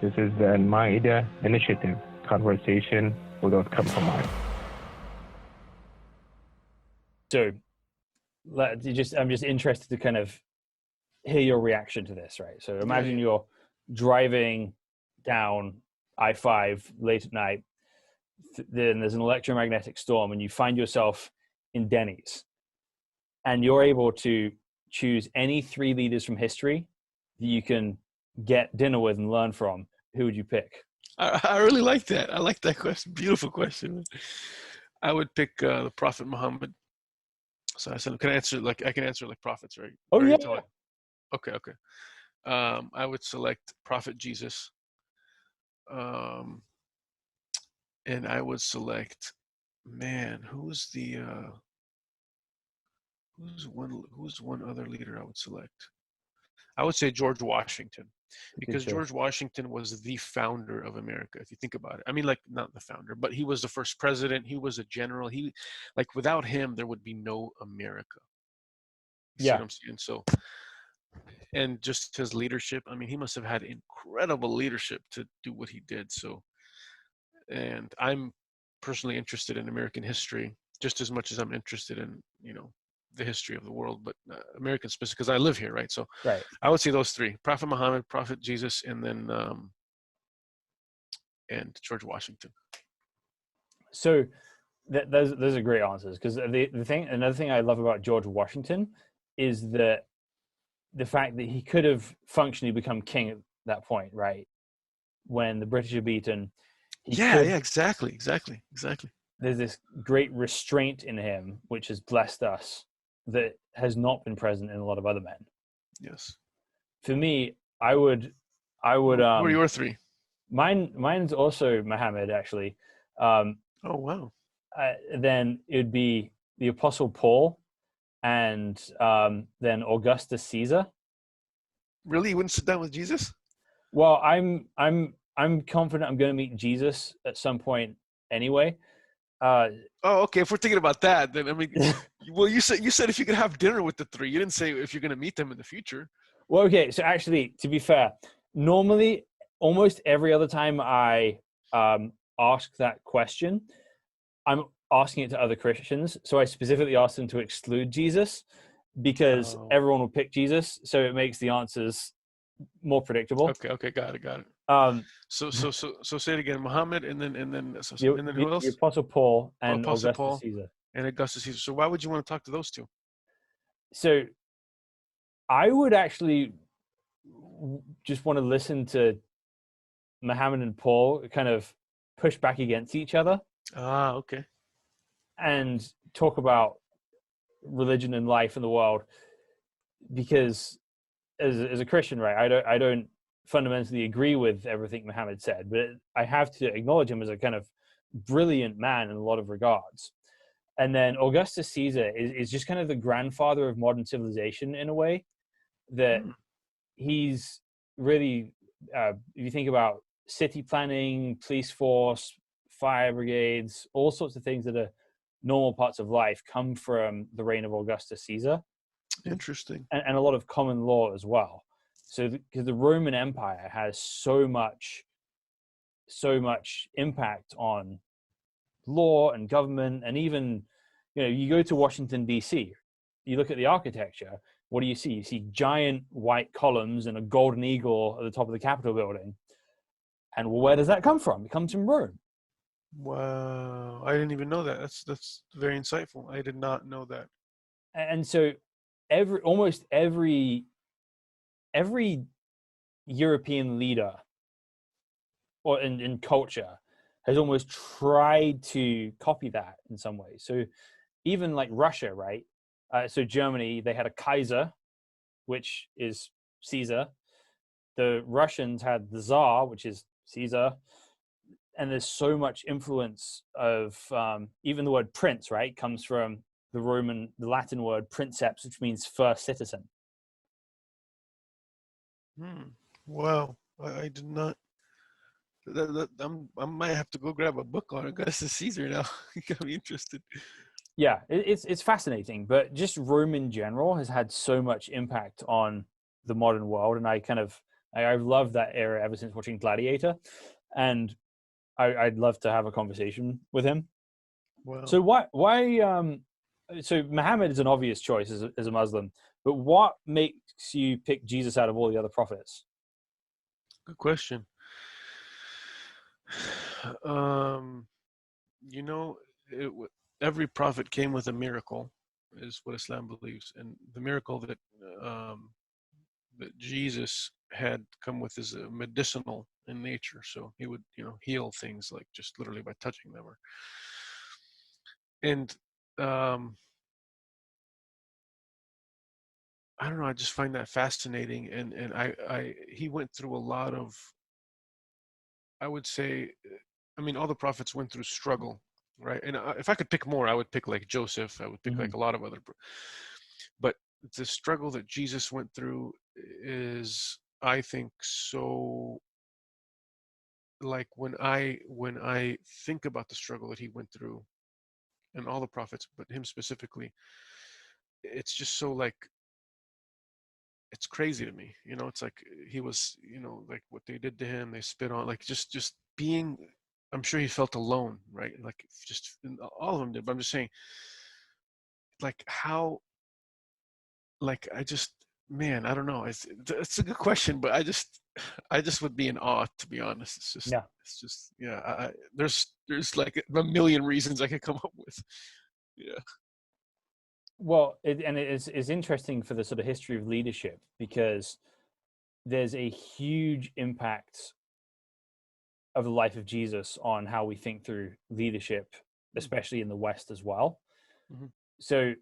This is the Al-Maida Initiative, conversation without compromise. So I'm just interested to kind of hear your reaction to this, right? So imagine you're driving down I-5 late at night, then there's an electromagnetic storm and you find yourself in Denny's and you're able to choose any 3 leaders from history that you can get dinner with and learn from. Who would you pick? I really like that. I like that question. Beautiful question. I would pick the Prophet Muhammad. So I said, I can answer like prophets, right? Oh, yeah. Okay. I would select Prophet Jesus. And I would select, who's one other leader I would select? I would say George Washington, because George Washington was the founder of America. If you think about it, I mean, like, not the founder, but he was the first president. He was a general. Without him, there would be no America. See what I'm saying? So, and just his leadership. I mean, he must have had incredible leadership to do what he did. So, and I'm personally interested in American history just as much as I'm interested in, the history of the world, but American specific, because I live here, right? So I would say those 3: Prophet Muhammad, Prophet Jesus, and then and George Washington. So those are great answers, because another thing I love about George Washington is that the fact that he could have functionally become king at that point, right? When the British are beaten. Exactly. There's this great restraint in him, which has blessed us, that has not been present in a lot of other men. Yes. For me, I would. What are your 3? Mine's also Muhammad, actually. Oh, wow. Then it would be the Apostle Paul, and then Augustus Caesar. Really, you wouldn't sit down with Jesus? Well, I'm confident I'm going to meet Jesus at some point anyway. Okay. If we're thinking about that, then I mean, well, you said if you could have dinner with the 3. You didn't say if you're going to meet them in the future. Well, okay. So actually, to be fair, normally, almost every other time I ask that question, I'm asking it to other Christians. So I specifically asked them to exclude Jesus, because everyone will pick Jesus, so it makes the answers more predictable. Okay, got it. So say it again: Muhammad, and then who else? The Apostle Paul and Apostle Augustus Paul Caesar. And Augustus Caesar. So why would you want to talk to those 2? So I would actually just want to listen to Muhammad and Paul kind of push back against each other. Okay. And talk about religion and life in the world, because as a Christian, right, I don't fundamentally agree with everything Muhammad said, but I have to acknowledge him as a kind of brilliant man in a lot of regards. And then Augustus Caesar is just kind of the grandfather of modern civilization in a way, that he's really, if you think about city planning, police force, fire brigades, all sorts of things that are normal parts of life come from the reign of Augustus Caesar. Interesting. And a lot of common law as well. So because the Roman Empire has so much impact on law and government, and even, you go to Washington, D.C., you look at the architecture, what do you see? You see giant white columns and a golden eagle at the top of the Capitol building. And where does that come from? It comes from Rome. Wow, I didn't even know that. That's very insightful. I did not know that. And so almost every European leader or in culture has almost tried to copy that in some way. So even like Russia, right? So Germany, they had a Kaiser, which is Caesar. The Russians had the Tsar, which is Caesar. And there's so much influence of even the word prince, right, comes from the Latin word princeps, which means first citizen. Wow, I did not. I might have to go grab a book on Augustus Caesar now. You got me interested. Yeah, it's fascinating, but just Rome in general has had so much impact on the modern world, and I I've loved that era ever since watching Gladiator, and I'd love to have a conversation with him. Well, So so Muhammad is an obvious choice as a Muslim, but what makes you pick Jesus out of all the other prophets? good question. You know, every prophet came with a miracle, is what Islam believes, and the miracle that Jesus had come with is medicinal in nature. So he would, heal things like just literally by touching them, and I don't know. I just find that fascinating, and he went through a lot of, I would say, I mean, all the prophets went through struggle, right? And if I could pick more, I would pick like Joseph. I would pick like a lot of other, but the struggle that Jesus went through is, I think, so, like when I think about the struggle that he went through, and all the prophets, but him specifically, it's just so like, it's crazy to me. It's like he was, like what they did to him, they spit on, like just being, I'm sure he felt alone, right? Like just all of them did, but I'm just saying, like how, like I just, man, I don't know. It's a good question, but I just would be in awe, to be honest. It's just, yeah. There's like a million reasons I could come up with. Yeah. Well, it's interesting for the sort of history of leadership, because there's a huge impact of the life of Jesus on how we think through leadership, especially in the West as well. Mm-hmm. So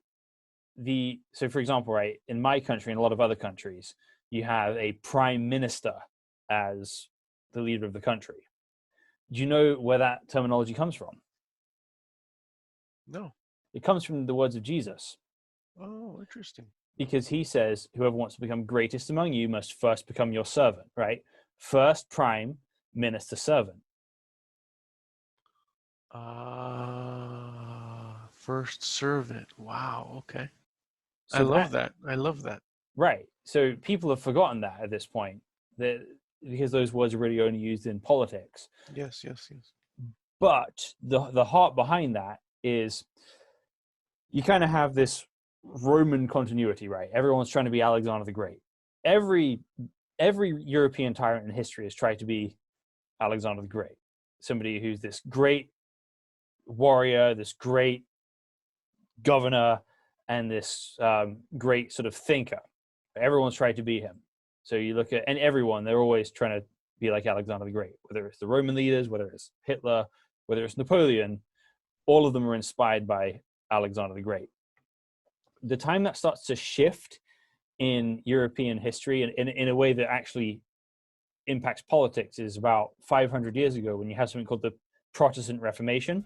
for example, right, in my country and a lot of other countries, you have a prime minister as the leader of the country. Do you know where that terminology comes from? No. It comes from the words of Jesus. Oh, interesting. Because he says, whoever wants to become greatest among you must first become your servant, right? First prime minister servant. First servant. Wow. Okay. So I love that. I love that. Right. So people have forgotten that at this point, because those words are really only used in politics. Yes. But the heart behind that is, you kind of have this Roman continuity, right? Everyone's trying to be Alexander the Great. Every European tyrant in history has tried to be Alexander the Great, somebody who's this great warrior, this great governor, and this great sort of thinker. Everyone's tried to be him. So you look at, and they're always trying to be like Alexander the Great, whether it's the Roman leaders, whether it's Hitler, whether it's Napoleon, all of them are inspired by Alexander the Great. The time that starts to shift in European history, and in a way that actually impacts politics, is about 500 years ago, when you have something called the Protestant Reformation.